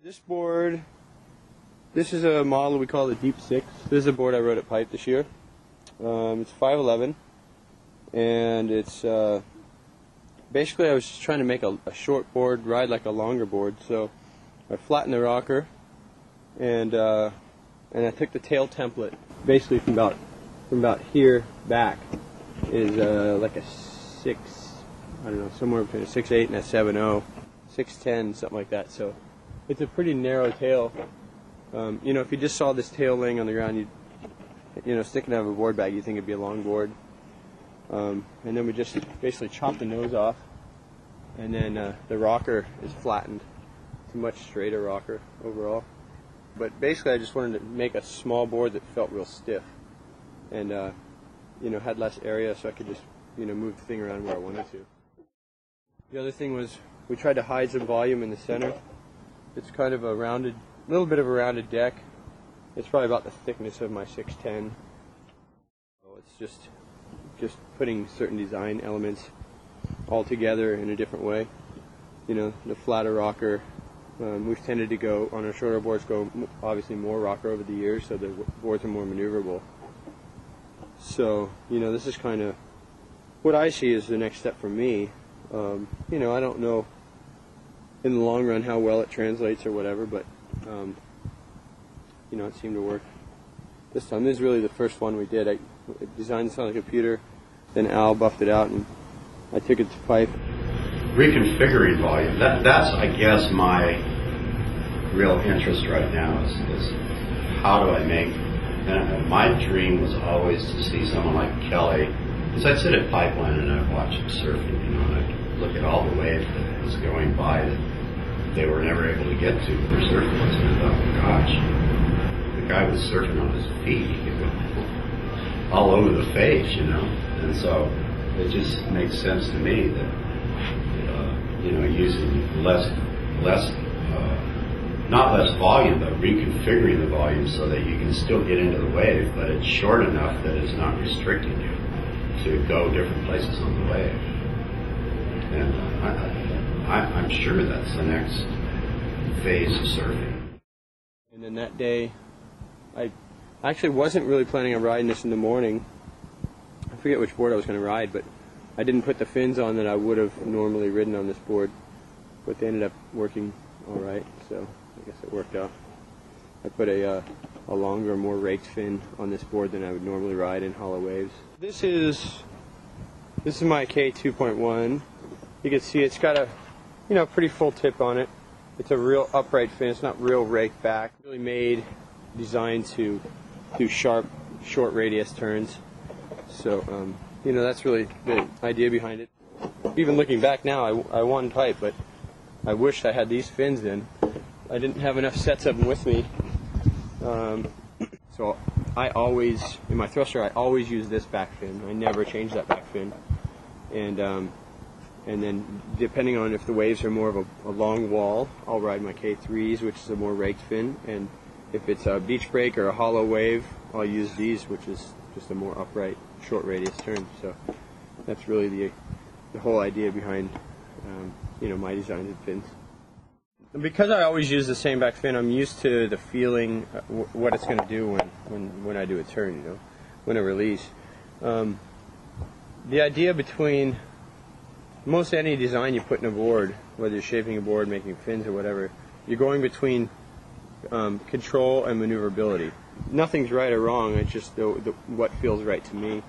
This board, this is a model we call the Deep 6. This is a board I rode at Pipe this year. It's 5'11", and it's basically I was just trying to make a short board ride like a longer board. So I flattened the rocker, and I took the tail template basically from about here back is like a 6, I don't know, somewhere between a 6'8" and a 7'0", 6'10", something like that. So it's a pretty narrow tail. You know, if you just saw this tail laying on the ground, you know, sticking out of a board bag, you'd think it'd be a long board. And then we just basically chop the nose off, and then the rocker is flattened. It's a much straighter rocker overall. But basically, I just wanted to make a small board that felt real stiff, and you know, had less area, so I could just, you know, move the thing around where I wanted to. The other thing was we tried to hide some volume in the center. It's kind of a rounded, little bit of a rounded deck. It's probably about the thickness of my 610. So it's just putting certain design elements all together in a different way. You know, the flatter rocker. We've tended to go, on our shorter boards, go obviously more rocker over the years, so the boards are more maneuverable. So, you know, this is kind of what I see as the next step for me. You know, I don't know in the long run how well it translates or whatever, but you know, it seemed to work this time. This is really the first one we did. I designed this on the computer, then Al buffed it out, and I took it to Pipe. Reconfiguring volume, that's, I guess, my real interest right now is how do I make, and my dream was always to see someone like Kelly, because I'd sit at Pipeline and I'd watch him surfing, you know, and I'd look at all the waves that was going by that they were never able to get to with their surfboards, and I thought, oh gosh, the guy was surfing on his feet, he could go all over the face, you know, and so it just makes sense to me that you know, using not less volume, but reconfiguring the volume so that you can still get into the wave, but it's short enough that it's not restricting you to go different places on the wave. And I'm sure that's the next phase of surfing. And then that day, I actually wasn't really planning on riding this in the morning. I forget which board I was going to ride, but I didn't put the fins on that I would have normally ridden on this board, but they ended up working all right, so I guess it worked out. I put a longer, more raked fin on this board than I would normally ride in hollow waves. This is my K2.1. You can see it's got a, you know, pretty full tip on it. It's a real upright fin. It's not real raked back. Really designed to do sharp, short radius turns. So. You know, that's really the idea behind it. Even looking back now, I won Pipe, but I wished I had these fins in. I didn't have enough sets of them with me. So I always, in my thruster, I always use this back fin. I never change that back fin. And then depending on if the waves are more of a long wall, I'll ride my K3s, which is a more raked fin. And if it's a beach break or a hollow wave, I'll use these, which is just a more upright, short radius turn. So that's really the whole idea behind you know, my designs of fins. And because I always use the same back fin, I'm used to the feeling what it's going to do when I do a turn, you know, when I release. The idea between most any design you put in a board, whether you're shaping a board, making fins or whatever, you're going between control and maneuverability. Nothing's right or wrong, it's just what feels right to me.